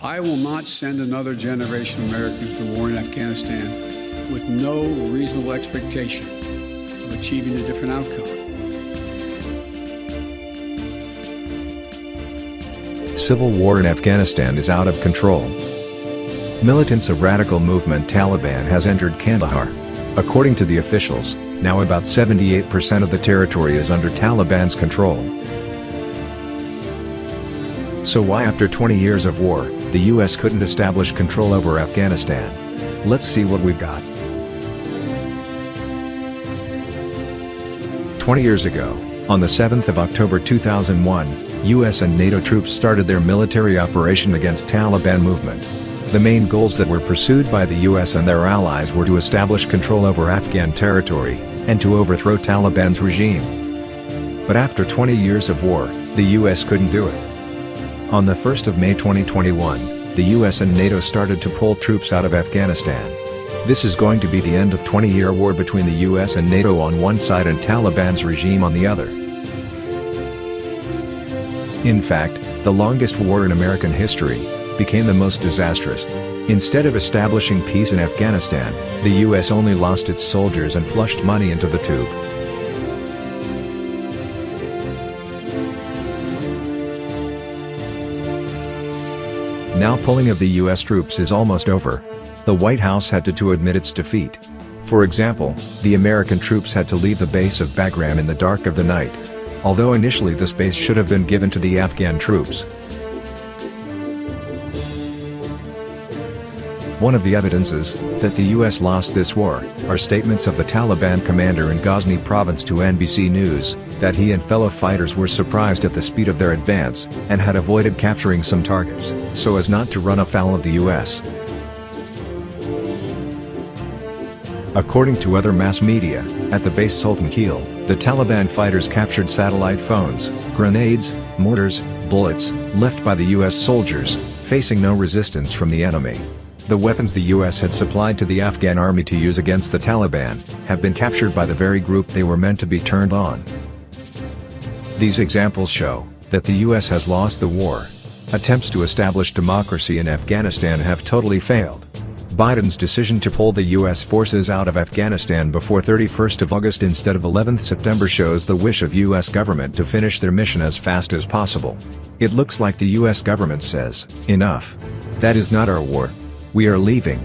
I will not send another generation of Americans to war in Afghanistan with no reasonable expectation of achieving a different outcome. Civil war in Afghanistan is out of control. Militants of radical movement Taliban has entered Kandahar. According to the officials, now about 78% of the territory is under Taliban's control. So why after 20 years of war, the US couldn't establish control over Afghanistan? Let's see what we've got. 20 years ago, on the 7th of October 2001, US and NATO troops started their military operation against Taliban movement. The main goals that were pursued by the US and their allies were to establish control over Afghan territory, and to overthrow Taliban's regime. But after 20 years of war, the US couldn't do it. On the 1st of May 2021, the US and NATO started to pull troops out of Afghanistan. This is going to be the end of 20-year war between the US and NATO on one side and Taliban's regime on the other. In fact, the longest war in American history became the most disastrous. Instead of establishing peace in Afghanistan, the US only lost its soldiers and flushed money into the tube. Now pulling of the US troops is almost over. The White House had to admit its defeat. For example, the American troops had to leave the base of Bagram in the dark of the night. Although initially this base should have been given to the Afghan troops. One of the evidences that the US lost this war are statements of the Taliban commander in Ghazni province to NBC News, that he and fellow fighters were surprised at the speed of their advance, and had avoided capturing some targets, so as not to run afoul of the US. According to other mass media, at the base Sultan Keel, the Taliban fighters captured satellite phones, grenades, mortars, bullets, left by the US soldiers, facing no resistance from the enemy. The weapons the US had supplied to the Afghan army to use against the Taliban, have been captured by the very group they were meant to be turned on. These examples show that the US has lost the war. Attempts to establish democracy in Afghanistan have totally failed. Biden's decision to pull the US forces out of Afghanistan before 31st of August instead of 11th September shows the wish of US government to finish their mission as fast as possible. It looks like the US government says, "Enough. That is not our war. We are leaving."